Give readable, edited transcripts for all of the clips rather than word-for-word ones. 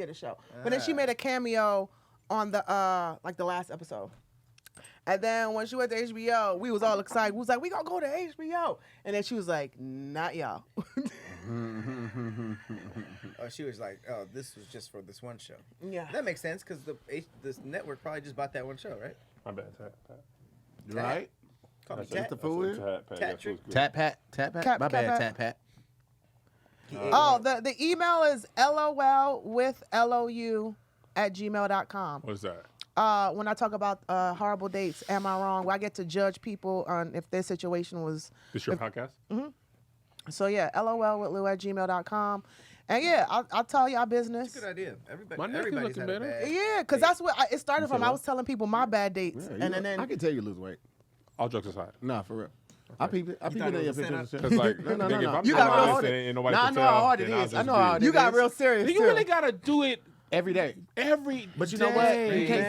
of the show. But then she made a cameo on the last episode. And then when she went to HBO, we was all excited. We was like, we gonna go to HBO. And then she was like, not y'all. Oh, she was like, oh, this was just for this one show. Yeah. That makes sense because this network probably just bought that one show, right? My bad. You right? Call me That's Tat. the food. Tat trick. Tap Pat. My bad, Tap Pat. The email is lol@gmail.com. What is that? When I talk about horrible dates, am I wrong? Well, I get to judge people on if their situation was. This your podcast? Mm-hmm. So yeah, lol@gmail.com. And yeah, I'll tell y'all business. It's a good idea. My neck is Everybody's looking had a better. bad Yeah, because that's what it started from. what? I was telling people my bad dates, Yeah, and then I can tell you lose weight. All jokes aside. Nah, for real. I peep it. I peep thought it in it your was a pictures. setup? Cause like, No. nigga, if I'm You doing got all real- this and nobody Nah, I can know tell, how hard it then I'll is. just I know be- how it you got is. real serious. You too. really gotta do it Every day. every. But you know what? day, You can't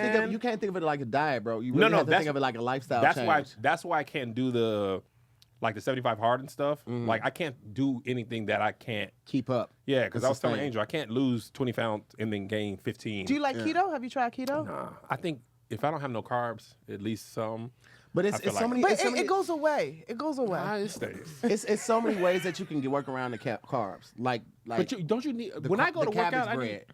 man. think of it like a diet, bro. You really have to think of it like a lifestyle change. That's why I can't do the 75 hard and stuff. Like I can't do anything that I can't. Keep up. Yeah, because I was telling Sustain. Angel I can't lose 20 pounds and then gain 15. Do you like keto? Have you tried keto? Nah, I think if I don't have no carbs, at least some. But I it's feel so like- many. But it's so many- it goes away. It goes away. Nah, it stays. It's so many ways that you can work around the carbs. Like But don't you need? the When ca- I go the to work cabbage out, I bread. need.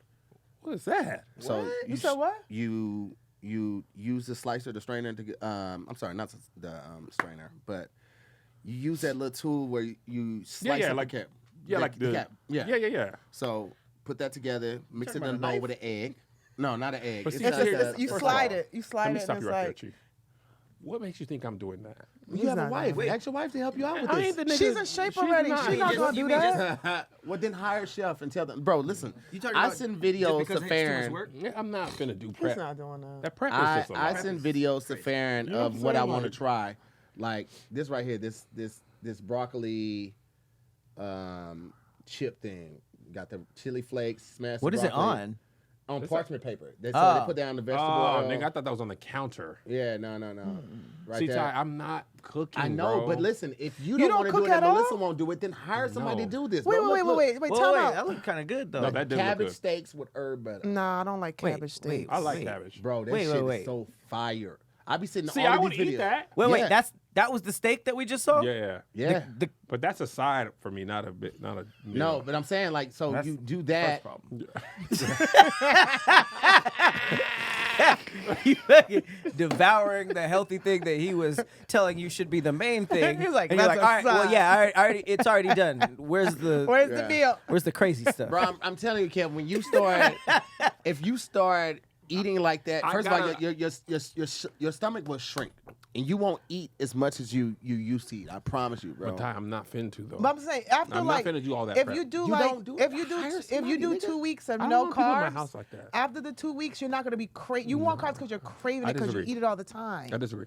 What is that? So You said what? You use the slicer, the strainer to get. I'm sorry, not the strainer, but you use that little tool where you slice up like the cap. Yeah, like the cap. Yeah. yeah. So put that together, mix it Talking in a about a bowl with an egg. No, not an egg. But see, It's It's just, like you first slide of all, it. You Let slide me it, stop and you it's right there, like. Chief. What makes you think I'm doing that? You have a not wife. gonna- Ask your wife to help you out with I this. ain't the nigga. She's in shape already. not. She's not gonna do that. Well, then hire a chef and tell them, bro. Listen, You talking I about send just videos because to it takes too much Farron. work? Yeah, I'm not finna do He's prep. not doing that. That prep is I just a lot. send videos to Farron You know what of I'm what I saying? want to Like- try, like this right here. This broccoli chip thing. Got the chili flakes, smashed. What is it broccoli on? On It's parchment paper. They Oh. put down the vegetable Oh, oil. nigga, I thought that was on the counter. Yeah, no. Right See, there. Ty, I'm not cooking. I know, bro. but listen, if you You don't don't want to do cook it and at all? Melissa won't do it, then hire somebody to do this. Wait, bro. wait, Look, wait. Wait, Time out. that looked kind of good though. No, that did look Cabbage good. steaks with herb butter. Nah, I don't like Wait, cabbage wait. steaks. I like Wait. cabbage. Bro, that Wait, shit wait. is so fire. I be sitting See, all I of would these eat videos. that. Wait, Yeah. that was the steak that we just saw? Yeah, Yeah. but that's a side for me, not a bit, not a. No, meal. but I'm saying like, so That's you do First that. problem. You fucking devouring the healthy thing that he was telling you should be the main thing. He's like, and you're "That's like, a all right, well, side." yeah, I already, it's already done. Where's the Where's the meal? where's the crazy stuff? Bro, I'm telling you, Kev, when you start, if you start eating like that, I first of all, gotta- your stomach will shrink, and you won't eat as much as you used to eat. I promise you, bro. But Ty, I'm not finna to though. But I'm saying after I'm like not finna do all that if prep. you do You like don't do if it. you do Hire if somebody, you do nigga. 2 weeks of I don't no want people in my carbs, house like that. after the 2 weeks you're not gonna be you want carbs because you're craving I it because you disagree. eat it all the time. I disagree.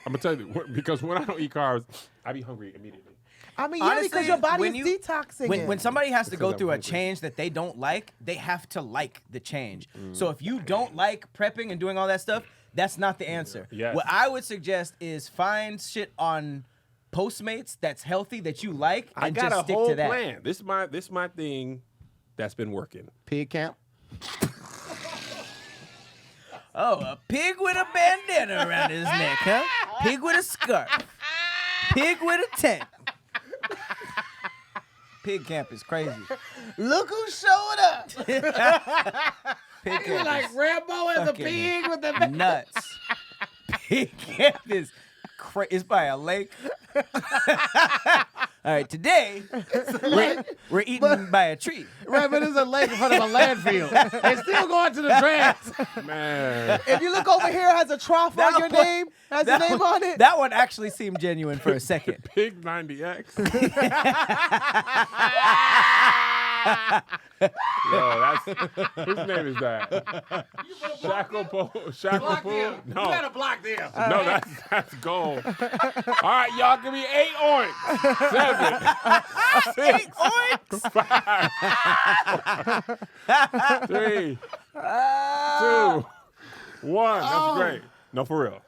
I'm gonna tell you because when I don't eat carbs, I be hungry immediately. I mean, yeah, Honestly, because your body when is you- detoxing. When somebody has to Because go I'm through a hungry. change that they don't like, they have to like the change. So if you don't like prepping and doing all that stuff, that's not the answer. Yes. What I would suggest is find shit on Postmates that's healthy that you like and I got just a stick whole to that. plan. This my thing that's been working. Pig camp. Oh, a pig with a bandana around his neck, huh? Pig with a scarf. Pig with a tent. Pig camp is crazy. look who showed up. Pig camp is Rambo as fucking with the nuts. Pig camp is it's by a lake. All right, today we're eating by a tree. Right, but there's a lake in front of a landfill. It's still going to the trash. Man, If you look over here, it has a trough on your name, has your name on it. That one actually seemed genuine for a second. Pig 90X. Yo, that's whose name is that? Shacklepool? No, block them. no, that's gold. All right, y'all, give me 8 oinks. 7, 6, 5, 3, 2, 1. That's great. No, for real.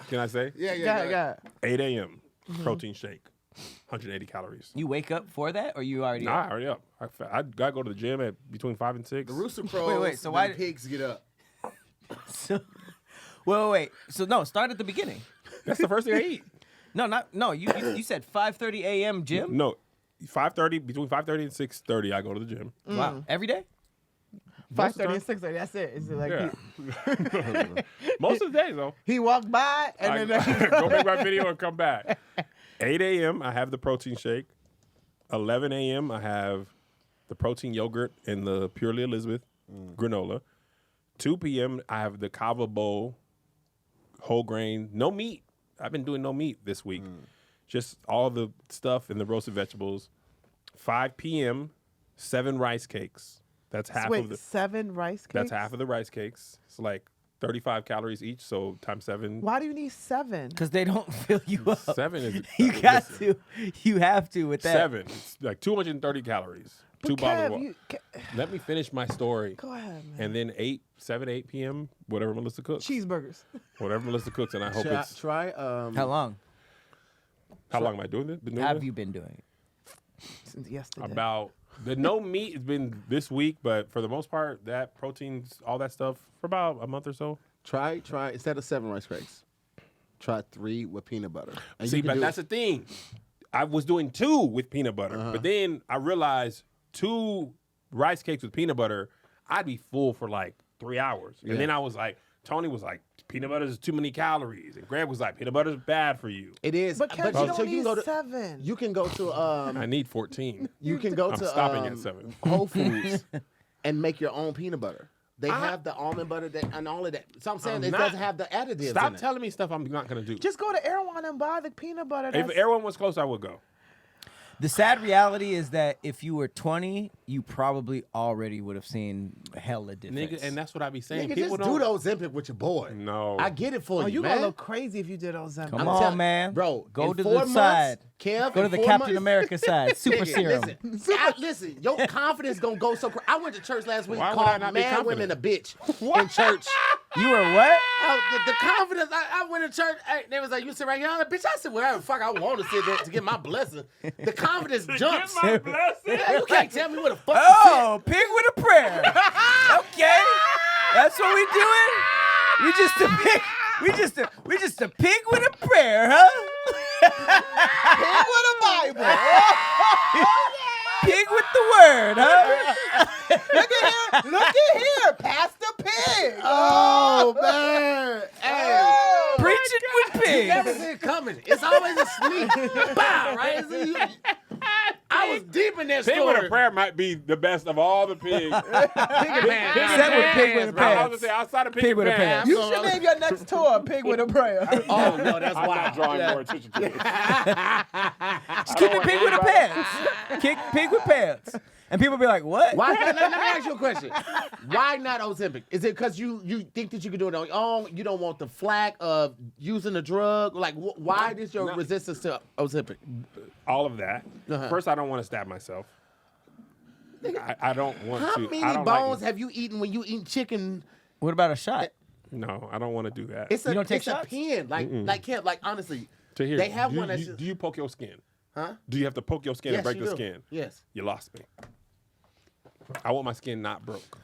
Can I say? Yeah. Yeah. 8 a.m. Protein shake. 180 calories. You wake up for that, or you already? Nah, I already up. I gotta go to the gym at between 5 and 6. The rooster crows. wait, so the why- pigs get up? So, wait. So no, start at the beginning. That's the first thing I eat. No. You said 5:30 a.m. gym. No, 5:30 between 5:30 and 6:30. I go to the gym. Wow, every day. 5:30 and 6:30. That's it. Is it like Yeah. Most of the days though. he walked by and then I go make my video and come back. 8 a.m. I have the protein shake. 11 a.m. I have the protein yogurt and the Purely Elizabeth granola. 2 p.m. I have the kava bowl, whole grain, no meat. I've been doing no meat this week. Just all the stuff and the roasted vegetables. 5 p.m. 7 rice cakes. That's half wait, of the 7 rice cakes. That's half of the rice cakes. It's like 35 calories each, so times 7. Why do you need 7? Because they don't fill you up. 7 is You got listen, to. You have to with that. 7. It's like 230 calories. But 2 bottles of Kev, water. Let me finish my story. go ahead, man. And then 8 p.m. whatever Melissa cooks. Cheeseburgers. Whatever Melissa cooks, and I hope it's. Try How long How long am I doing this? Been doing have this? you been doing it? Since yesterday. About the no meat has been this week, but for the most part, that proteins, all that stuff, for about a month or so. try instead of 7 rice cakes. Try 3 with peanut butter. And See, you can but do- that's the thing. I was doing 2 with peanut butter, but then I realized 2 rice cakes with peanut butter, I'd be full for like 3 hours. Yeah. And then I was like, Tony was like, peanut butter is too many calories. And Greg was like, peanut butter is bad for you. It is. But Kev, you so don't you need can go to 7. you can go to I need 14. you can go I'm to stopping at 7. Whole Foods and make your own peanut butter. They have the almond butter and all of that. So I'm saying I'm it not- doesn't have the additives. Stop in it. telling me stuff I'm not going to do. Just go to Erewhon and buy the peanut butter. If That's- everyone was close, I would go. The sad reality is that if you were 20, you probably already would have seen hella difference. Nigga, and that's what I be saying. Nigga, People just do don't. the Ozempic with your boy. No. I get it for Oh, you, you man. gonna look crazy if you did Ozempic. Come I'm on, telling- man. Bro, Go in to 4 the months, side. Kev, Go to in the 4 Captain months- America side. Super Nigga, serum. listen, your confidence gonna go so crazy. I went to church last week, Why would I called not be mad women a bitch in church. You were what? The confidence, I went to church, hey, they was like, you sit right here? I'm like, bitch, I said wherever the fuck I want to sit there to get my blessing. The confidence jumps. Get my blessing. Yeah, you can't tell me what the fuck Oh, pig with a prayer. Okay, that's what we doing. We just a pig. We just a pig with a prayer, huh? Pig with a Bible. Pig with the word, huh? Look at here, Pastor Pig. Oh, man. Hey. Oh, Preaching with You pigs. never see it coming. It's always a sneak bow, right? I was deep in that Pig story. with a prayer might be the best of all the pigs. Pig and pants. Except with pig with a I was pants. gonna say outside of pig, Pig with a and pants. pants. You should name your next tour Pig with a Prayer. Oh, no, that's I'm wild. not drawing Yeah. more attention to it. Just keep it pig with a pants. Kick pig with pants. And people be like, what? Why? Let me ask you a question. Why not Ozempic? Is it because you think that you can do it on your own? You don't want the flack of using the drug? Like, why is your resistance to Ozempic? All of that. Uh-huh. First, I don't want to stab myself. I don't want How to. many I don't bones like, have you eaten when you eat chicken? What about a shot? No, I don't want to do that. It's a, You don't take it's shots? a pen. Like Kev, like honestly, Tahir, they have do one that's you, just- do you poke your skin? huh? Do you have to poke your skin and break you the do. skin? Yes. You lost me. I want my skin not broke.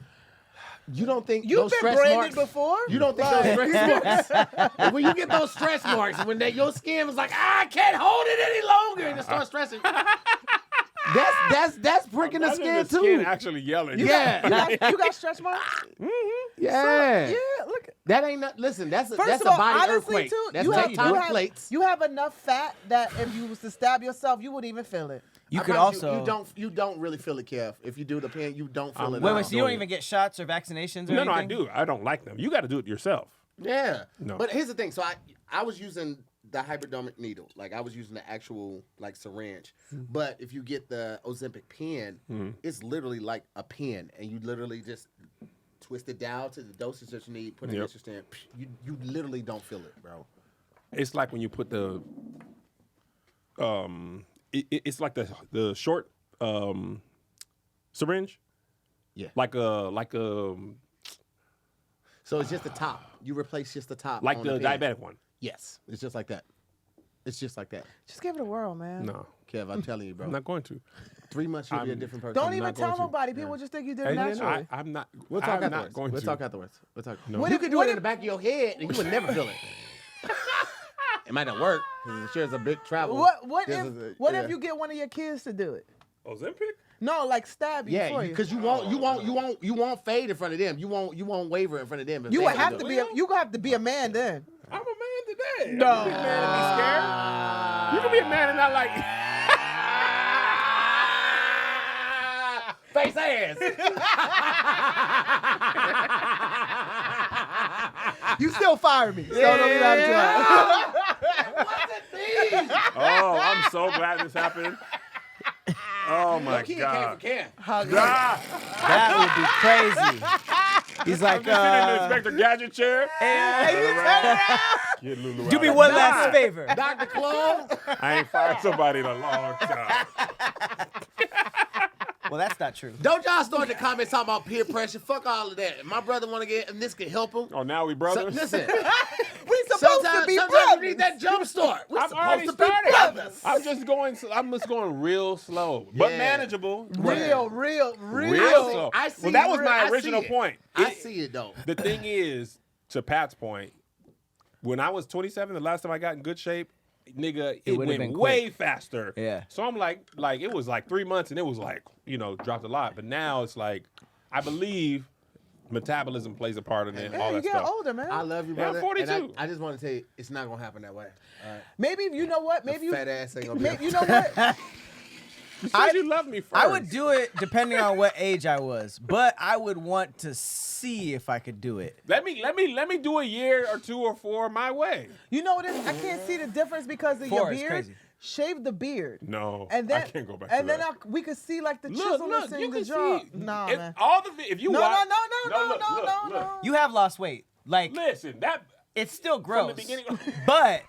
You don't think You've those been stretch branded marks? before? You don't think those stretch marks? When you get those stretch marks, when your skin was like, I can't hold it any longer, and it starts stretching. That's pricking the Imagine skin the skin too. actually yelling. Yeah. You got stretch marks? Yeah. Yeah, look. That ain't not. Listen, that's a First of a all, body honestly, earthquake. too, That's you have, tectonic plates. you have enough fat that if you was to stab yourself, you wouldn't even feel it. You I could promise also. you don't really feel it, Kev. If you do the pen, you don't feel it. Wait, at wait, all. so you don't even get shots or vaccinations or No, anything? I do. I don't like them. You got to do it yourself. Yeah. No. But here's the thing. So I was using the hypodermic needle. Like I was using the actual like syringe. But if you get the Ozempic pen, it's literally like a pen, and you literally just twist it down to the dosage that you need. Put it in your stand. You literally don't feel it, bro. It's like when you put the it's like the short syringe. Yeah. Like a So it's just the top. You replace just the top. like on the pen. diabetic one. Yes. It's just like that. It's just like that. Just give it a whirl, man. No. Kev, I'm telling you, bro. I'm not going to. 3 months, you'll be a different person. Don't even not tell going to. nobody. People just think you did it And naturally. I'm not. We'll talk I'm afterwards. not going We'll to. talk afterwards. We'll talk. No. What You if- can do what it in if- the back of your head, and you would never feel it. It might not work because it shares a big travel. What This if is a- what yeah. if you get one of your kids to do it? Ozempic? No, like stab you for Yeah, you. because you won't fade in front of them. You won't waver in front of them. if You they would have do to it. be you gonna have to be a man then. I'm a man today. No. You can be a man and be scared. You can be a man and not like. Face ass. You still fire me. So don't be laughing too hard. Oh, I'm so glad this happened. Oh my Kid God. came for Ken. Ah, That would be crazy. He's like, sitting in the Inspector Gadget chair. Get Lulu do out me of one here. last favor. Dr. Claw. I ain't fired somebody in a long time. Well, that's not true. Don't y'all start the comments talking about peer pressure. Fuck all of that. If my brother want to get, and this can help him. Oh, now we So, brothers? listen, We supposed to be sometimes you brothers. need that jump start. We're I'm already supposed to be started. brothers. I'm just going real slow, but Yeah. manageable. Real Real slow. I see well, that was it. my I see original it. point. I see it though. The thing is, to Pat's point, when I was 27, the last time I got in good shape, nigga, it would've went been way quick. faster. Yeah. So I'm like it was like 3 months, and it was like, dropped a lot. But now it's like, I believe metabolism plays a part in it, all Yeah, you that get stuff. older, man. I love you, Yeah, I'm brother. 42. And I just want to tell you, it's not gonna happen that way. All right. Maybe you know what? Maybe you Fat ass ain't gonna be. maybe, you know what? You said you love me first. I would do it depending on what age I was, but I would want to see if I could do it. Let me do a year or 2 or 4 my way. You know what? I can't see the difference because of 4 your is beard. crazy. Shave the beard. No, And then I can't go back and to then that. we could see like the Look, chiselness in you the can jaw. see. Nah, if man. all the if you No, watch, no. look. You have lost weight. Like, Listen, that it's still from gross. the beginning. But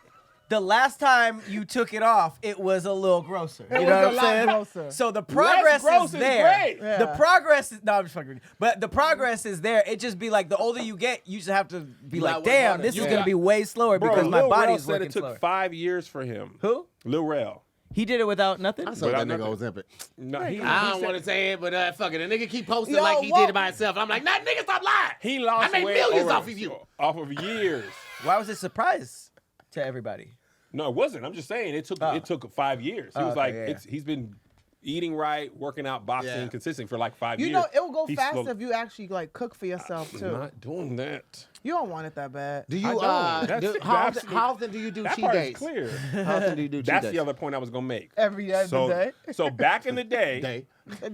the last time you took it off, it was a little grosser. It You was know a what I'm lot saying? grosser. So the progress gross is is there. great. Yeah. The progress is no, I'm just fucking with you. But the progress is there. It just be like the older you get, you just have to be You like, gotta work damn, harder. this You is gonna got- be way slower Bro, because my Lil body Rel is said working it took slower. 5 years for him. Who? Lil Rel. He did it without nothing. I saw Without that nigga nothing. Ozempic. No, he I don't said want to say it, but fuck it. The nigga keep posting Yo, like he what- did it by himself. I'm like, nah, nigga, stop lying. he lost I made weight millions over- off of you. Off of years. Why was it a surprise to everybody? No, it wasn't. I'm just saying it took Oh. it took 5 years. He Oh, was okay, like, yeah. he's been eating right, working out, boxing, Yeah. consistent for like 5 You years. know, it will go He's faster slow- if you actually like cook for yourself I'm too. not doing that. You don't want it that bad. Do I you? don't. That's the How absolute- often do you do That cheat part is days? clear. How often do you do cheat That's days? the other point I was gonna make. Every other So, day. so back in the day, Day.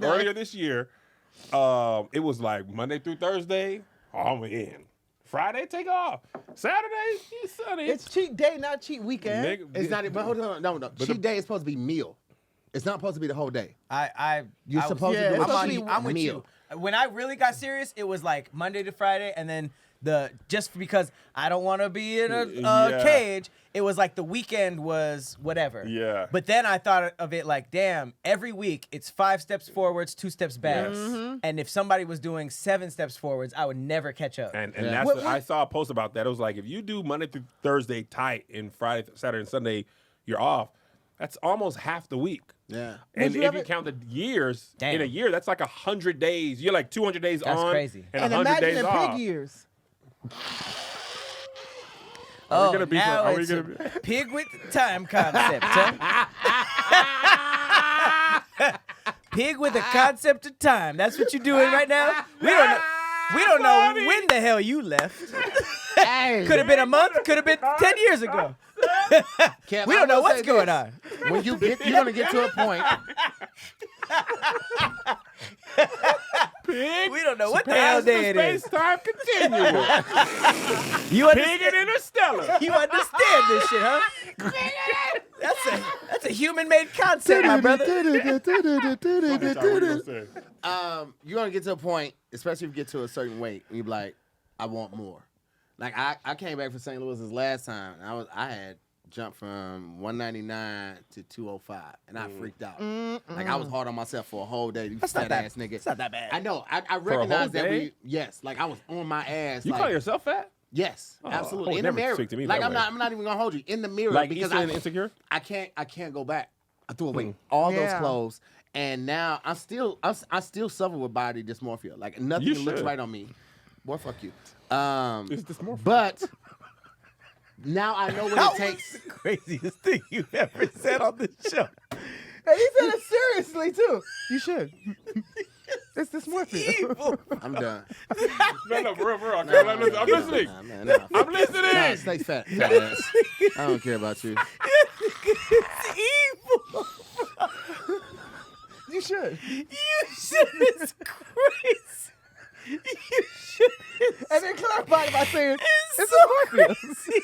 earlier this year, it was like Monday through Thursday, I'm in. Friday, take off. Saturday, you sunny. It's cheat day, not cheat weekend. Nigga, It's not. But hold on, no. Cheat day is supposed to be meal. It's not supposed to be the whole day. I You're was- supposed yeah, to do it's a supposed I'm, to cheat I'm with meal. you. When I really got serious, it was like Monday to Friday, and then just because I don't want to be in a Yeah. cage, it was like the weekend was whatever. Yeah. But then I thought of it like, damn, every week it's 5 steps forwards, 2 steps back. Yes. And if somebody was doing 7 steps forwards, I would never catch up. And Yeah. that's What- I saw a post about that. It was like if you do Monday through Thursday tight and Friday, Saturday, and Sunday, you're off. That's almost half the week. Yeah. And you if ever- you count the years in Damn. a year, that's like 100 days. You're like 200 days That's on crazy. and And 100 imagine days the off. pig years. Are we gonna be? now Are we it's gonna a be? pig with time concept, huh? Pig with a concept of time. That's what you're doing right now. We don't know when the hell you left. Hey, Could have been a month. Could have been 10 years ago. Kev, We I don't know will what's say going this. on. When you're gonna get to a point. Pig. We don't know what the hell day it is. Space-time continuum. You Pig understand? and Interstellar. You understand this shit, huh? That's a human-made concept, my brother. Sorry, what you gonna say? You're gonna get to a point, especially if you get to a certain weight, and you be like, I want more. Like I came back from St. Louis this last time, and I had jumped from 199 to 205, and I freaked out. Like I was hard on myself for a whole day. You That's fat not that- ass nigga. It's not that bad. I know. I whole recognize that day? yes. Like I was on my ass. You like, call yourself fat? yes, Oh, I absolutely. would In the never mirror. speak to me Like that way. I'm not even gonna hold you in the mirror Like because Easter and Insecure? I can't go back. I threw away all those Yeah. clothes, and now I still suffer with body dysmorphia. Like nothing You looks should. right on me. Boy, fuck you. It's dysmorphia. But now I know what it takes. The craziest thing you've ever said on this show. And he said it seriously too. You should. It's dysmorphia. Evil. I'm done. No, for real, for real. Okay, I'm listening. No. I'm listening. Nah, stay fat ass. I don't care about you. It's evil. You should. You should. It's crazy. You should. And then clarify it by saying it's so dysmorphia. crazy.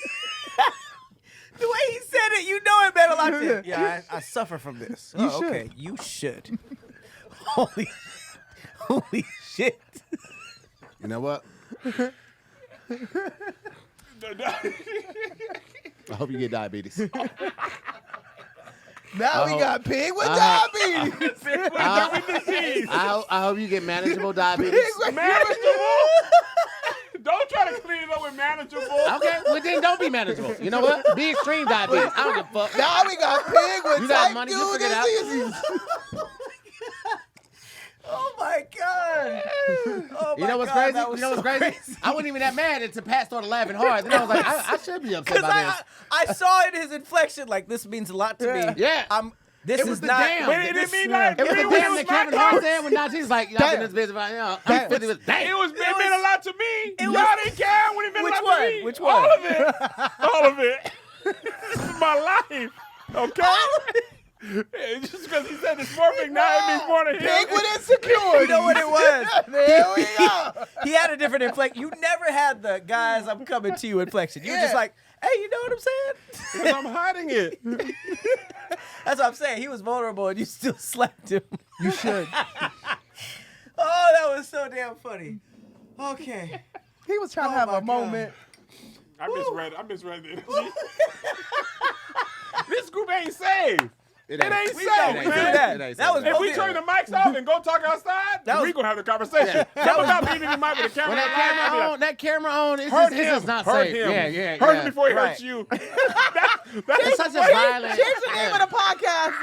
The way he said it, you know it better like that. Yeah, I suffer from this. You Oh, okay, you should. Holy shit. You know what? I hope you get diabetes. Now we hope- got pig with I- diabetes. I hope you get manageable diabetes. Pig with Manageable? Don't try to clean it up with manageable. Okay, well then don't be manageable. You know what? Be extreme diabetes. I don't give a fuck. Now we got pig with You got type money, 2 you figure it out. diseases. Oh my god. Oh You know what's crazy? You know what's crazy? I wasn't even that mad until Pat started laughing hard. Then I was like, I should be upset Because about this. I saw in his inflection, like, this means a lot to me. Yeah. This It is was the not. damn. But it didn't mean like It was the it damn was that my Kevin Hart fault. said when Najee's like, y'all been this busy about, I'm 50 with It damn. was. It meant a lot to me. It Y'all was- didn't care when it meant Which a lot to one? me. Which one? All of it. All of it. This is my life. Okay. Just because he said dysmorphic, now it means more to him. Pig with insecurity. You know what it was? There we go. He had a different inflection. You never had the guys, I'm coming to you inflection. You were just Yeah. like, hey, you know what I'm saying? Because I'm hiding it. That's what I'm saying. He was vulnerable and you still slapped him. You should. Oh, that was so damn funny. Okay. He was trying to Oh have my a moment. I misread the energy. This group ain't safe. It ain't We safe, know, we man. knew that. It ain't That was safe. If we both- turn the mics off and go talk outside, That was- we gonna have the conversation. Yeah. Something about being in the mic with the camera. When that camera on, it's Hurt just, it's him. just not Hurt safe. him. Yeah. Hurt him before he Right. hurts you. It's That's such a violent. Change the name of the podcast.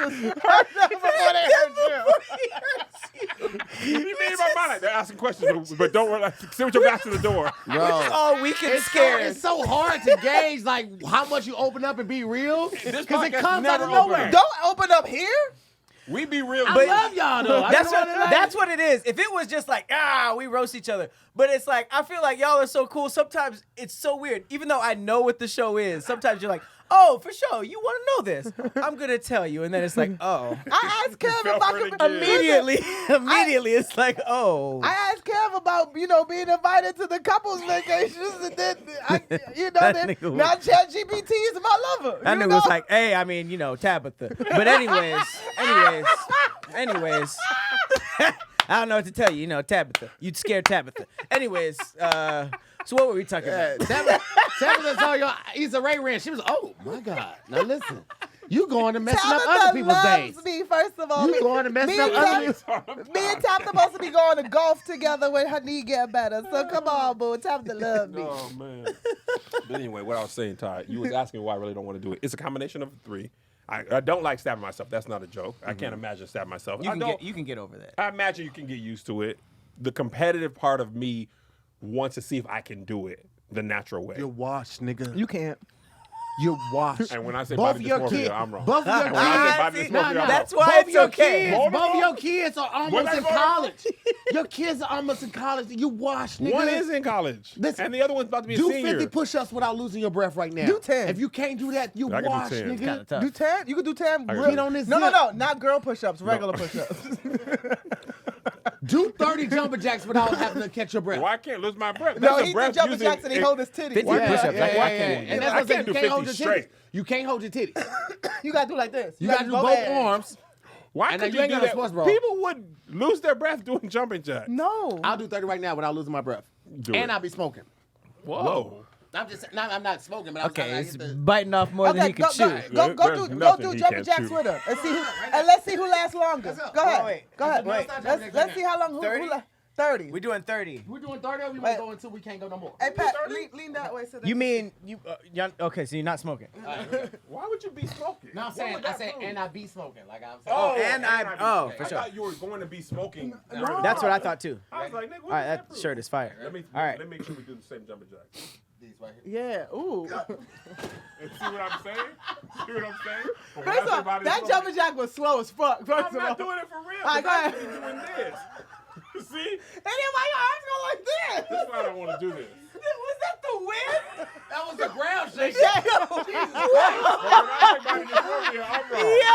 Hurt them before they hurt you. you made my mind. Like, they're asking questions, but don't worry. Sit with your back to the door. Bro. all weak and It's scared. so hard to gauge like how much you open up and be real because it podcast comes out never of nowhere. open. Don't open up here. We be real. I love y'all though. I That's just what, wanna, like- that's what it is. If it was just like, we roast each other. But it's like, I feel like y'all are so cool. Sometimes it's so weird. Even though I know what the show is, sometimes you're like, oh, for sure, you want to know this. I'm going to tell you. And then it's like, oh. I asked Kev fell if I for it could again. Immediately, it's like, oh. I asked Kev about, being invited to the couples vacations, and then, That nigga now was- ChatGPT is my lover. That you nigga know? was like, hey, Tabitha. But anyways. I don't know what to tell you, Tabitha. You'd scare Tabitha. Anyways, so what were we talking about? Tabitha told y'all Issa Rae ran. She was, oh my God. Now listen, you going to messing up Tabitha other people's loves days. me, first of all. You going to mess me up and other Tab- Me and Tabitha supposed to be going to golf together when her knee get better. So come on, boo. Tabitha love me. Oh man. But anyway, what I was saying, Ty, you was asking why I really don't want to do it. It's a combination of three. I don't like stabbing myself. That's not a joke. I can't imagine stabbing myself. You can get over that. I imagine you can get used to it. The competitive part of me wants to see if I can do it the natural way. You're washed, nigga. You can't. You're washed. And when I say both body of your dysmorphia, kids, I'm wrong. both of your And when I say kids, body see, dysmorphia, I'm wrong. that's why both it's of your okay. kids, Both of both of them? your kids are almost What in they both? college. Your kids are almost in college. You washed, nigga. One is in college, Listen, and the other one's about to be a Do senior. 50 push-ups without losing your breath right now. Do 10. If you can't do that, you I can do wash, 10. nigga. Kinda tough. Do 10? You can do 10. can real- do on this No, zip. not girl push-ups, regular push-ups. Do 30 jumper jacks without having to catch your breath. Why I can't lose my breath? No, That's a he breath did jumping using- jacks and he hold his titties. 50 Yeah. push-ups. Yeah, I yeah, can't yeah. do And that. that's I what I'm saying. can't You do can't hold 50 your titties. straight. You can't hold your titties. You gotta do like this. You gotta do both hands. arms. Why And could you you ain't do got no that? sports bra. People would lose their breath doing jumping jacks. No. I'll do 30 right now without losing my breath. Do And it. I'll be smoking. Whoa. I'm not smoking, but Okay, I it's get the... biting off more than Okay, he can chew. go There's do nothing he jumping can't jacks chew. with her and see who, and let's see who lasts longer. Go ahead. wait. Go ahead. Wait. Let's see how long who 30. We doing 30. We're doing 30 or we Wait. might go until we can't go no more. Hey, Pat, lean that way. So that You mean you? Okay, so you're not smoking. Why would you be smoking? No, I'm What saying, would that and prove? I be smoking. Like I'm saying. Oh, and for I sure. thought you were going to be smoking. That's what I thought too. I was like, nigga, what All right, does that prove? shirt is fire. Let me, All right. let me make sure we do the same jumping jack. These right here. Yeah, ooh. And see what I'm saying? See what I'm saying? But when I First say of all, body that smoking, jumping jack was slow as fuck. First I'm of all. not doing it for real. All right, go I ahead. should be doing this. See? And then why your arms go like this? That's why I don't want to do this. Was that the wind? That was the ground shake. But when I say body dysmorphia, I'm wrong. Yo!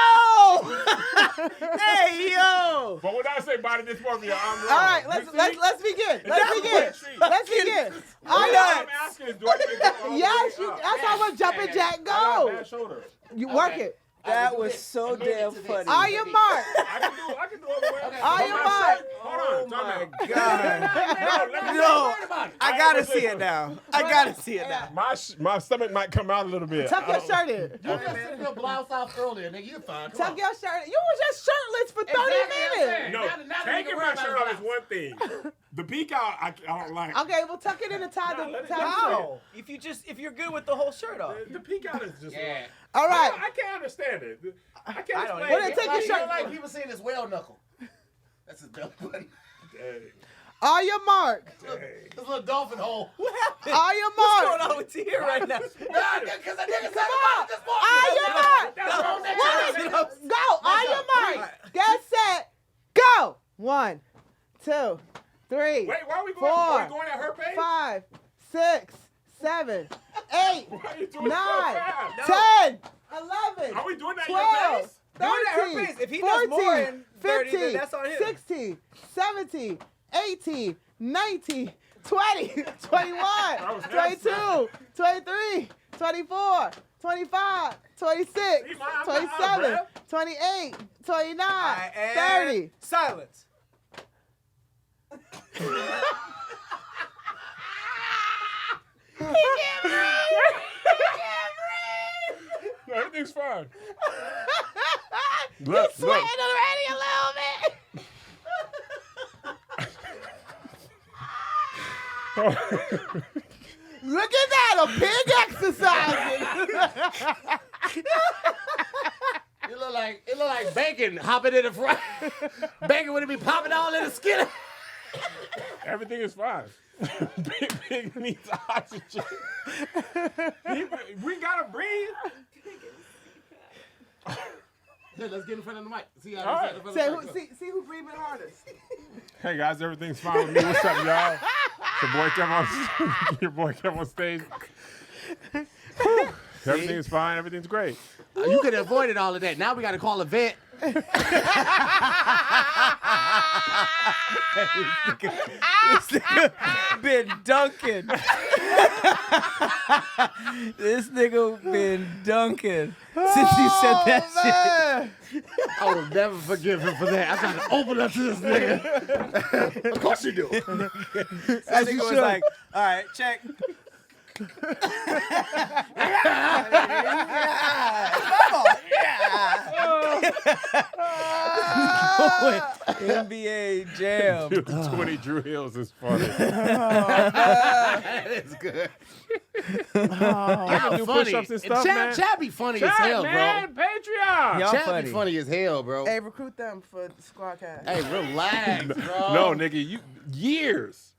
Hey yo! But when I say body dysmorphia, I'm wrong. All right, You let's see? begin. That's Let's begin. what she- Let's begin. All Are you? I'm asking is, do I need to go all the Yes, way you. up? That's how much jumping jack I got a go. bad shoulder. You work it. That was so damn funny. Are you marked? I can do all the way up. Are But you my marked? shirt- Hold on. time out. God. No, let me No. say- I gotta see it now. I gotta see it now. My stomach might come out a little bit. Tuck I your don't- shirt in. You just took your blouse off earlier, nigga. You fine. Come Tuck on. your shirt in. You was just shirtless for 30 Exactly, I'm minutes. saying. No, Now the taking nigga my worry shirt about off is his one thing. The peak out, I don't like. Okay, well tuck it in and tie Nah, let it the go. shirt. How? If you're good with the whole shirt off. The peak out is just. Yeah. All right. I can't understand it. I can't I don't explain Well, then it. take your Like, shirt. like he was saying his whale knuckle. That's his belly button. Dang, Are you marked? dang. His little dolphin hole. What happened? Are you What's marked? going on with Tahir right now? Nah, because I didn't say Come on. about it this morning. Are you marked? That's what I'm saying. What is- Go. Are you marked? Get set. Go. 1, 2, 3, Wait, why are we going? 4, Are we going at her pace? 5, 6, 7, 8, Why are you doing 9, so fast? 10, 11, Are we doing that at 12, your pace? Do it at her 13, pace. If he does more 14, than 30, then 15, that's on him. 16, 17, 18, 19, 20, 21, was 22, 23, 24, 25, 26, See, man, I'm not out of 27, breath. 28, 29, I am 30. Silence. No, everything's fine. He's Look, sweating look. already a little bit. Look at that, a pig exercising. It look like bacon hopping in the front. Bacon would be popping all in the skin. Everything is fine. Big needs oxygen. We gotta breathe. Yeah, let's get in front of the mic. See how All this right. in front Say of the who, mic. see who breathing hardest. Hey guys, everything's fine with me. What's up, y'all? It's your boy Kev your boy Kev on stage. Everything's fine. Everything's great. You could have avoided all of that. Now we got to call a vet. Been dunking. This nigga been dunking since you said that shit. I will never forgive him for that. I got to open up to this nigga. Of course you do. That nigga was like, all right, check. NBA jam. 20 Drew Hills is funny. That is good. I can do push-ups and stuff, man. Chad be funny as Chat, hell, man, bro. Patreon. Y'all Chad funny. be funny as hell, bro. Hey, recruit them for the squad cast. Hey, relax, bro. No, nigga, you years.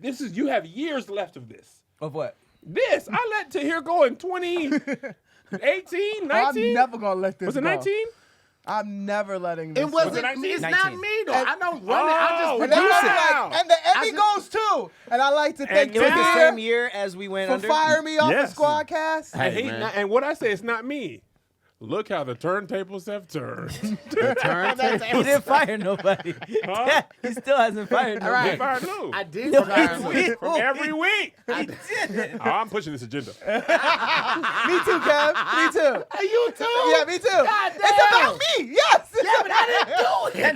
You have years left of this. Of what? This I let Tahir go in 2018, 19. I'm never gonna let this Was it go. 19? I'm never letting this It wasn't. Was it 19? It's 19. not me though. I don't run it. I Oh, just And, they produce go it. wow. like, and the Emmy goes too. And I like to thank And It was the Yeah. same year as we went for under. firing me off Yes. the squad cast. Hey, man. And what I say, it's not me. Look how the turntables have turned. He didn't fire nobody. Huh? He still hasn't fired All nobody. They fired Lou. I did No, fire he him. did. From every week. He didn't. Oh, I'm pushing this agenda. Me too, Kev. Me too. Hey, you too? Yeah, me too. God It's damn. about me. Yes. Yeah, but I didn't do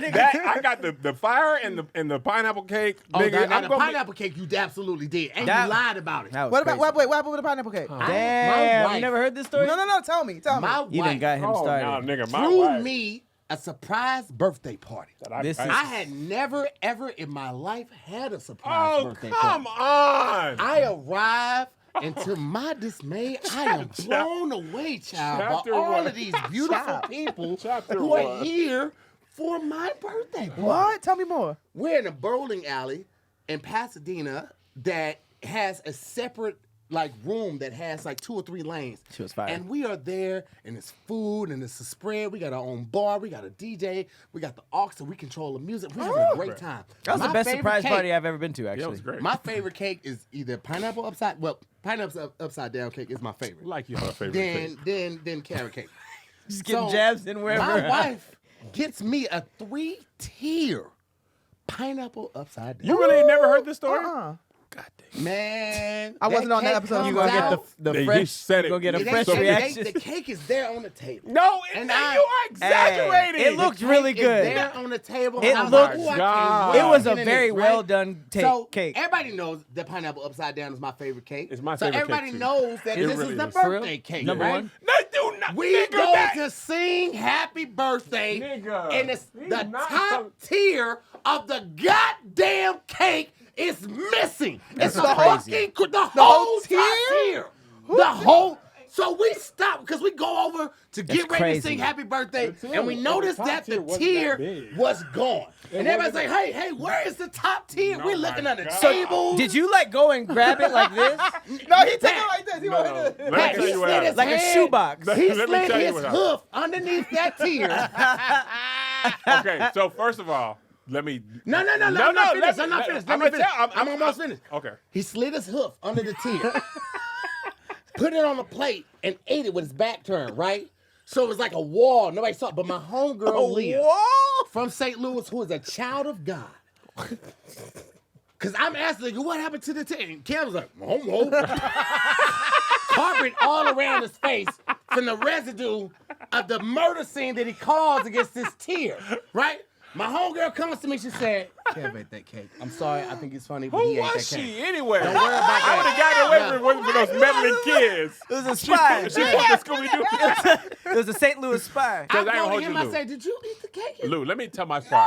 it. That I got the fire and the pineapple cake. Oh, nigga, now I'm the gonna pineapple cake you absolutely did. And That- you lied about it. That was What about crazy. what happened with the pineapple cake? Damn, wife- you never heard this story? No. Tell me. My You done wife got him Oh, started. nah, nigga, my threw wife. me a surprise birthday party. This is- I had never, ever in my life had a surprise Oh, birthday come party. on. I arrived, and to my dismay, I am blown away, child, Chapter by all one. of these beautiful people Chapter who one. are here for my birthday party. What? Tell me more. We're in a bowling alley in Pasadena that has a separate room that has 2 or 3 lanes. She was fired. And we are there, and it's food, and it's a spread. We got our own bar. We got a DJ. We got the aux, so we control the music. We're having a great time. That was My the best favorite surprise cake- party I've ever been to, Yeah, actually. it was great. My favorite cake is either pineapple upside down cake is my favorite. Like you have a favorite cake. Then carrot cake. Just getting So, jabs in wherever. My wife gets me a 3-tier pineapple upside down. You really ain't never heard this story? Uh-uh. God damn. Man, I wasn't on that cake episode. comes You gonna get out, the He fresh. said You it. gonna get a it fresh ain't- reaction. The cake is there on the table. No, And you I- are exaggerating. It looked Cake really is good. there on the table. It and I'm looked- like, ooh, I God. can't wait It was to a get in very this, right? well done So cake. everybody knows the pineapple upside down is my favorite cake. It's my so favorite cake, everybody too. knows that It this really is the is. For real? birthday cake. Number right? one? No, do not. We nigga, go that- to sing happy birthday, Nigga, and it's he's the not top coming- tier of the goddamn cake is missing. It's the crazy. fucking the whole tier? top tier. The whole. So we stop because we go over to get That's ready crazy. to sing happy birthday, The and we tier- noticed the top that the tier wasn't tier that big. was gone. And everybody's like, wasn't- hey, where is the top tier? Oh We're my looking at the God. table. Did you go and grab it like this? No, he took it like this. He No, went no. like Let this. me tell you what slid his happened. Like a hand- shoebox. He Let me slid tell you his what happened. hoof underneath that tier. Okay, so first of all, let me. No, I'm not let finished. me- I'm not finished. I'm Let gonna me finish. tell- I'm almost finished. Okay. He slid his hoof under the tier, put it on a plate, and ate it with his back turned, right? So it was like a wall. Nobody saw it. But my homegirl, Leah, from St. Louis, who is a child of God. Because I'm asking, what happened to the tier? And Kev was like, oh. Carpet all around his face from the residue of the murder scene that he caused against this tier, right? My homegirl comes to me, she said, Kev ate that cake. I'm sorry, I think it's funny, but Who he ate that was cake. she anyway? Don't worry about I would have gotten away with it wasn't for those meddling kids. It was a spy. She pulled the Scooby-Doo. It was a St. Louis spy. I Because I ain't go to hold him, you, I Lou. say, did you eat the cake? Lou, let me tell my story.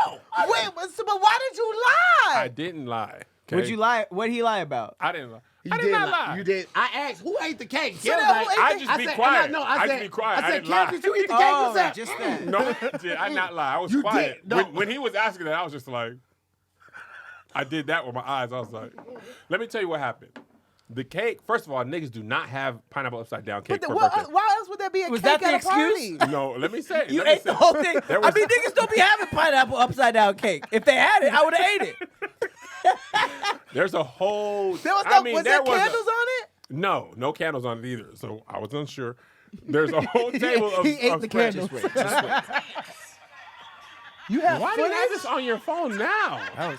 Wait, but why did you lie? I didn't lie. Okay? Would you lie? What'd he lie about? I didn't lie. You I did not lie. You did. I asked, who ate the cake? So Kev was then like, who ate I the- just be said, quiet. No, I I just said, be quiet. I I said, didn't Kev, lie. did you eat the cake? Oh, You said, just that. No, I did not lie. I was You quiet. did. No. When he was asking that, I was just like, I did that with my eyes. I was like, let me tell you what happened. The cake, first of all, niggas do not have pineapple upside down cake But for what, birthday. why else would there be a Was cake that the at a excuse? party? No, let me say. You let me ate the say. whole thing. There I was- mean, niggas don't be having pineapple upside down cake. If they had it, I would have ate it. There's a whole. There was I mean, was there was a- candles on it? No candles on it either. So I was unsure. There's a whole table of. He ate of the fresh- candles. Just wait. You have Why do you have footage? this on your phone now? That was,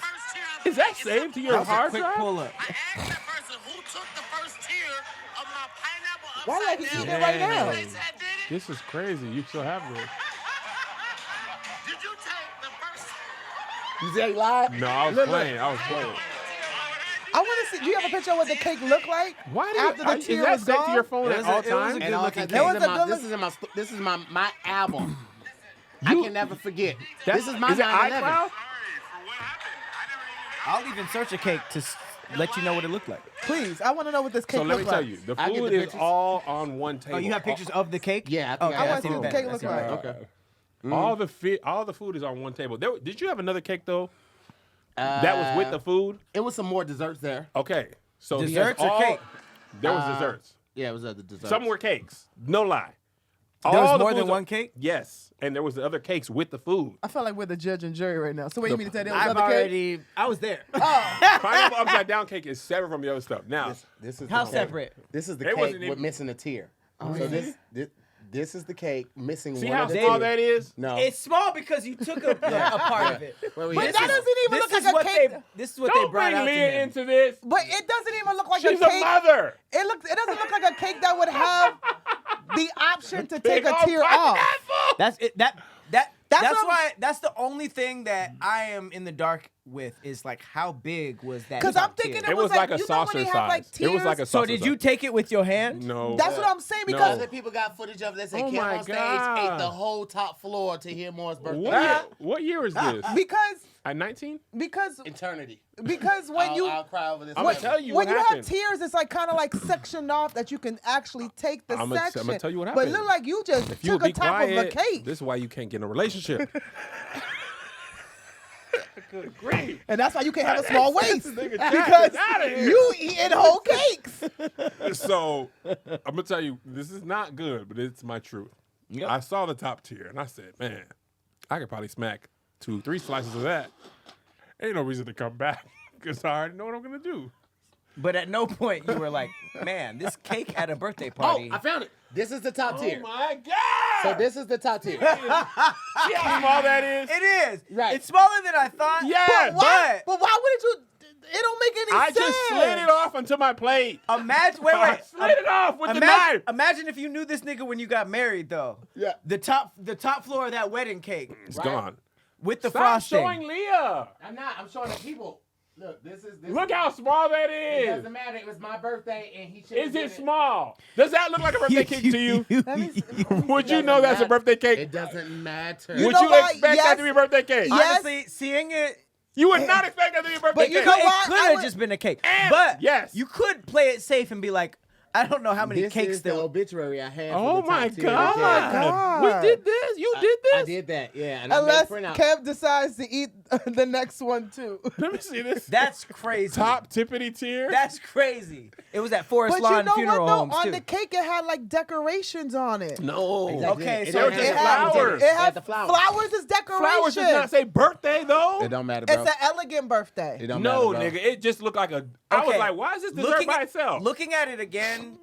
Is that saved to your that was a hard quick drive? pull up. I asked the person who took the first tier of my pineapple Why upside like you down. eating it right now? They said, did it? This is crazy. You still have this. Did you take the first? You say lied? No, I was playing. I was playing. I want to see. Do you have a picture of what the cake looked like? Why do After the is tier that was saved to gone? your phone It at was all a- it was a times? good And all looking that- cake. That was a good this is my album. I can never forget. This is my Is it 9/11. iCloud? I'll even search a cake to let you know what it looked like. Please, I want to know what this cake So let me looks tell like. you, the I get food the is pictures. all on one table. Oh, you have pictures of the cake? Yeah, I think Okay, I I got want to see even what the better. cake looks That's like. even Okay. All the food is on one table. Did you have another cake though? That was with the food. It was some more desserts there. Okay, so he has Desserts or all- cake? There was desserts. Yeah, it was at the desserts. Some were cakes. No lie. There was All the more than foods one are- cake? Yes, and there was the other cakes with the food. I feel like we're the judge and jury right now. So wait, you mean to tell there was I've other cake? already. I was there. Pineapple upside down cake is separate from the other stuff. Now, This is How the cake. separate? This is the It cake wasn't with even- missing a tier. So this is the cake missing see one how of the small tiers. that is? No. It's small because you took a part of it. Wait, wait, But this that is- doesn't even This look is like a what cake. this is what Don't they brought bring out to Leah him. into this. But it doesn't even look like She's a a cake. mother. It doesn't look like a cake that would have the option to take Big a old tear off. pineapple. That's it. That That's what I'm- why. That's the only thing that I am in the dark with is like how big was that? Because I'm thinking It was like a you know when saucer they size. have like It was like a tiers? So saucer did you size. take it with your hand? No. That's what I'm saying No. because Other people got footage of this. They Oh came my on stage, God. ate the whole top floor to hear Moore's birthday. What year is this? because At 19? Eternity. when you I'll cry over this. I'm when, gonna tell you when what you happened. have tiers, it's like kind of like sectioned off that you can actually take the I'ma section. tell you what But happened. it looked like you just If you would took a be top quiet, of a cake, this is why you can't get in a relationship. Good grief. and that's why you can't have a small waist Nigga, Jack, because get outta here. you eating whole cakes. So I'm gonna tell you, this is not good, but it's my truth. Yep. I saw the top tier and I said, man, I could probably smack 2-3 slices of that. Ain't no reason to come back because I already know what I'm gonna do. But at no point you were like, man, this cake at a birthday Oh, party. I found it. This is the top tier. Oh my god! So this is the top tier. See how small that is? It is. Right. It's smaller than I thought. Yeah, But why wouldn't you? It don't make any I sense. just slid it off onto my plate. Imagine. Wait. I slid it off with the Imagine, knife. imagine if you knew this nigga when you got married, though. Yeah. The top floor of that wedding cake It's Right. gone. with the Stop frosting. showing Leah. I'm not. I'm showing the people. Look, this is. Look how small that It is. doesn't matter. It was my birthday, and he should. Is it small? Does that look like a birthday cake to you? Let me see. Would you know that's a birthday cake? It doesn't matter. You Would know you what? expect that Yes. to be a birthday cake? Yes. Honestly, seeing it, You would not expect that to be a birthday But you cake. know it what? could I have would- just been a cake. And- But yes. you could play it safe and be like, I don't know how many This cakes is the there. obituary I had. Oh for the my top tier. god. God. We did this? You did this? I did that. Yeah. And I Unless made printouts. Kev decides to eat the next one too. Let me see this. That's crazy. Top tippity tier. That's crazy. It was at Forest But you Lawn know Funeral what though? Homes On too. the cake, it had like decorations on it. no. Exactly. Okay, It so don't it have had flowers. It It had had the flowers. Flowers is decoration. Flowers does not say birthday though. It don't matter, bro. It's an elegant birthday. It don't No, matter, bro. nigga. It just looked like a. I was like, why is this dessert by itself? Looking at it again,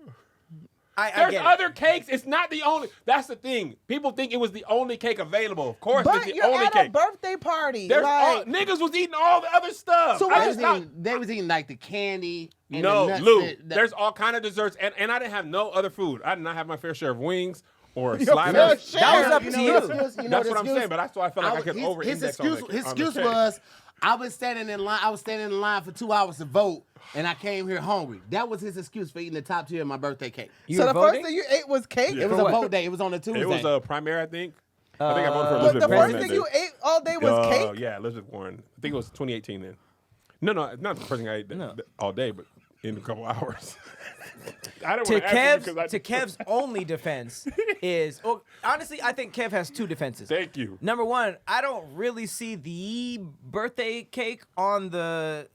I There's get it. other cakes. It's not the only. That's the thing. People think it was the only cake available. Of course, But it's the you're only at cake. a birthday party. There's like, niggas was eating all the other stuff. So I what just is thought, They was eating like the candy. And no, the nuts Lou. that- There's all kind of desserts, and I didn't have no other food. I did not have my fair share of wings or Your sliders. fair That was share. up to you. the excuse- you know That's the what I'm excuse? saying. But that's why I felt like I could his over-index excuse, on his the excuse cake. was, I was standing in line for 2 hours to vote, and I came here hungry. That was his excuse for eating the top tier of my birthday cake. You so were the voting? first thing you ate was cake. Yeah. It was For a what? vote day. It was on a Tuesday. It was a primary, I think. I think I voted for But Elizabeth the Warren first that thing day. you ate all day was cake. Yeah, Elizabeth Warren. I think it was 2018 then. No, not the first thing I ate all day, but in a couple hours. I don't To want to ask you because Kev's only defense is, well, honestly, I think Kev has two defenses. Thank you. Number one, I don't really see the birthday cake on the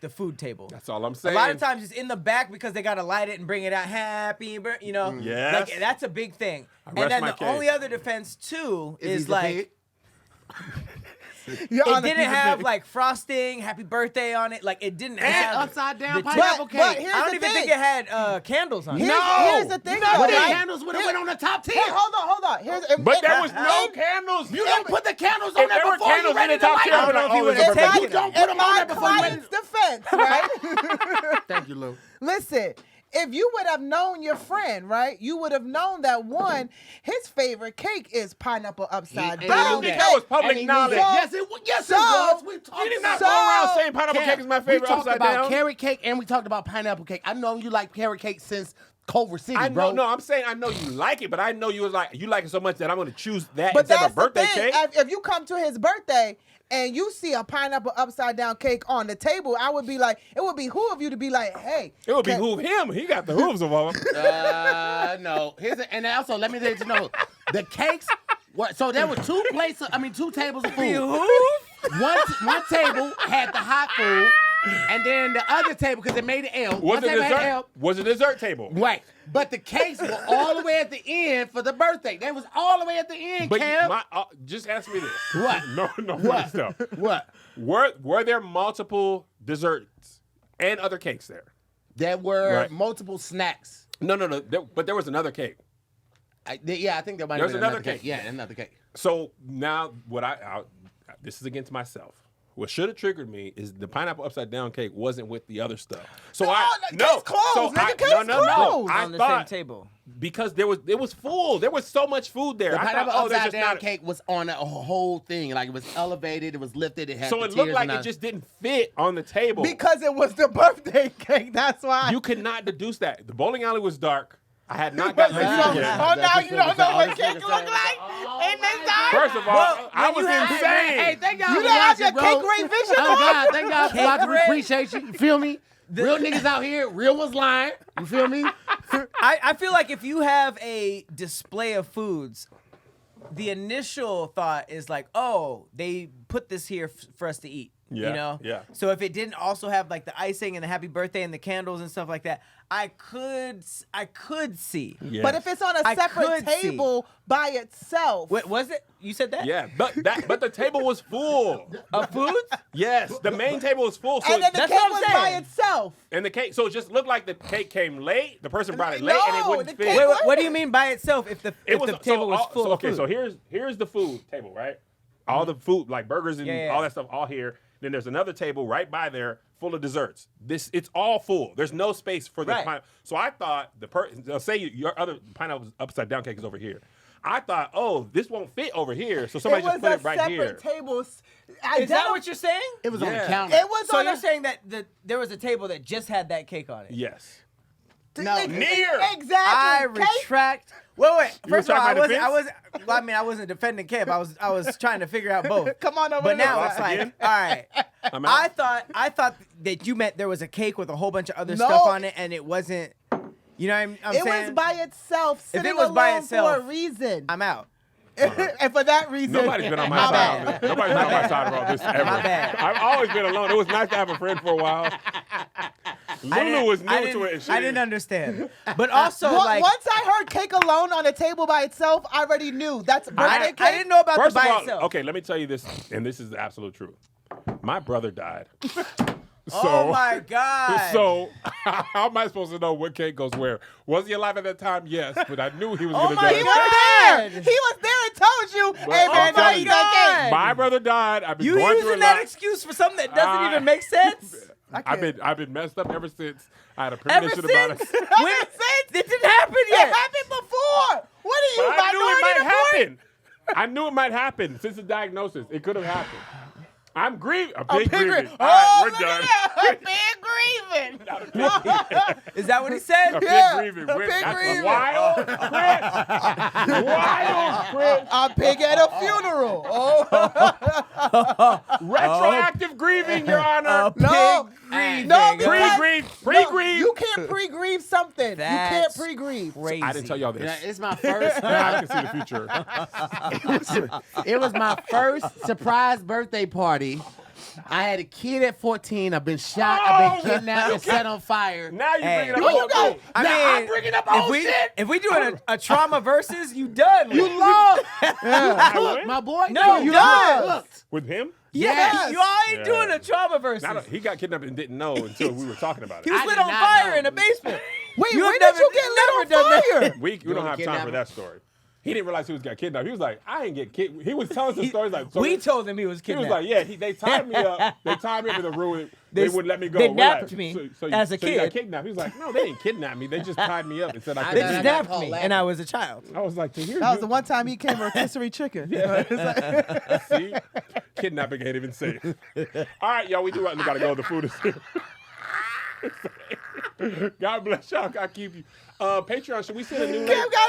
food table. That's all I'm A saying. lot of times it's in the back because they gotta light it and bring it out. Happy birthday, you know. Yes. Like that's a big thing. I And rest then my the case. only other defense too is like Your it Honor, didn't he's a have big- like frosting, happy birthday on it. Like it didn't and have upside down the- pineapple But cake. here's I don't the even thing. think it had candles on it. Here's the thing. But though, the right? candles would have went on the top tier. Hey, hold on. Here's But there was no candles. You don't put the candles on If there there were before you candles in ready the to top light tier, I them. would have if you always would've birthday taken cake. it. Don't put in them on my there before you client's defense, right? Thank you, Lou. Listen, if you would have known your friend, right, you would have known that one, his favorite cake is pineapple upside He- down. and he I knew think cake. that was And public he knew knowledge. that. Yes, it was. Yes, So- it was. We talked You did not So- go around saying pineapple Kev, cake is my favorite we talked upside about down. carrot cake and we talked about pineapple cake. I know you like carrot cake since Culver City, I bro. know, no, I'm saying I know you like it, but I know you like it so much that I'm going to choose that But instead that's of a birthday the thing. cake. If you come to his birthday and you see a pineapple upside down cake on the table, I would be like, it would behoove you to be like, hey. It would can- behoove him. He got the hooves of all. No. And also, let me let you know, the cakes. So there were two tables of food. One table had the hot food, and then the other table, because it made an L. Was one it table had an dessert? L. Was it dessert table? Right. But the cakes were all the way at the end for the birthday. They was all the way at the end, But Kev. just ask me this. What? No, funny What? stuff. What? Were there multiple desserts and other cakes there? There were Right. multiple snacks. No. But there was another cake. I think there might have There's been another another cake. cake. Yeah, another cake. So now, this is against myself. what should have triggered me is the pineapple upside down cake wasn't with the other stuff. So No, the cake's closed, nigga, cake's closed. I on the thought same table. because it was full. There was so much food there. The I pineapple thought, there's upside just down not cake was on a whole thing. Like it was elevated, it was lifted, it had so the it looked tiers like and it just didn't fit on the table. Because it was the birthday cake. That's why. You could not deduce that. The bowling alley was dark. I had not gotten ready So- to get. oh, now you don't know what cake look like in this time? First of all, Well, I when was you have- insane. Hey, thank y'all You for don't have watching, your bro. cake great vision Oh on? God, thank y'all for Cake watching. We rate. appreciate you. You feel me? Real niggas out here, real ones lying. You feel me? I feel like if you have a display of foods, the initial thought is like, oh, they put this here for us to eat. Yeah, You know? yeah. So if it didn't also have like the icing and the happy birthday and the candles and stuff like that, I could see. Yes. But if it's on a I separate could see. table by itself. Wait, was it? You said that? Yeah, but the table was full. Of foods? Yes, the main table was full. So and then the That's cake what I'm was by saying. itself. and the cake, so it just looked like the cake came late. The person brought it late, and it No, wouldn't the fit. cake- Wait, what do you mean by itself if the It was the table was full of okay, food? so here's the food table, right? All the food, like burgers and Yeah, yeah. all that stuff, all here. Then there's another table right by there full of desserts. It's all full. There's no space for the Right. pineapple. So I thought say your other pineapple upside down cake is over here. I thought, oh, this won't fit over here, so somebody It was just put a it right separate here. table. Is that what you're saying? It was on the Yeah. counter. It was So on you're a, saying that there was a table that just had that cake on it? Yes. No, near. Exactly. I Cake- retract. Wait. You were First of all, talking about I wasn't defending Kev. I was trying to figure out both. Come on over But here. now it's like, Again? all right. I'm out. I thought that you meant there was a cake with a whole bunch of other No. stuff on it, and it wasn't. You know what I'm it saying? was by itself, If it sitting was by alone itself, for a reason. I'm out. And for that reason, Nobody's been on my My side. bad. Nobody's been on my side about this ever. My bad. I've always been alone. It was nice to have a friend for a while. Lulu was new to it. And she I didn't understand. But also, like, once I heard cake alone on a table by itself, I already knew that's birthday cake. I didn't know about First the of by all, itself. okay, let me tell you this, and this is the absolute truth. My brother died. Oh my God. So how am I supposed to know what cake goes where? Was he alive at that time? Yes, but I knew he was Oh going to my die. He God. was there. He was there and told you, But hey I'm man, don't telling eat you, that cake. My brother died. I've been You going through a using that lot. excuse for something that doesn't even make sense? I've been messed up ever since. I had a Ever premonition about since? it. When? It didn't happen It yet. happened before. What are you, But I knew it might minority report? happen. I knew it might happen since the diagnosis. It could have happened. I'm grieving. I'm A big pig grieving. grieving. All right, Oh, we're look done. at that. A pig grieving. Is that what he said? A pig Yeah, grieving. a We're- pig that's grieving. wild, Chris. Wild, Chris. A pig at a funeral. Oh, Retroactive grieving, Your Honor. no. Grieving. No, Pre-grieve. Pre-grieve. You can't pre-grieve something. That's you can't pre-grieve. Crazy. I didn't tell y'all Yeah, this. it's my first. I can see the future. It was my first surprise birthday party. I had a kid at 14. I've been shot. I've been kidnapped and set on fire. Now you're Hey. bringing up No, a you whole got- thing. I Now mean, I'm bringing up old shit. If we doing a trauma versus, you done. You with. lost. I win? My boy. No, you done. lost. With him? Yes. You ain't Yeah. doing a trauma versus. He got kidnapped and didn't know until we were talking about He it. was I lit did on not fire know. in the basement. Wait, You when never- did you get never lit done on that. fire? We don't have time for kidnapped that story. He didn't realize he got kidnapped. He was like, I ain't get kidnapped. He was telling some stories like, so We told him he was he was kidnapped. like, yeah, they tied me up. They tied me up in the room. They wouldn't let me go. they We're napped like, me so as a so you got kid. kidnapped. He was like, no, they didn't kidnap me. They just tied me up and said I I They couldn't. know. just got napped called me, laughing. and I was a child. I was like, Tahir, That was the one time he came rotisserie chicken. see, kidnapping ain't even safe. All right, y'all, we gotta go. The food is here. God bless y'all. God keep you. Patreon, should we send a new link? Kev gotta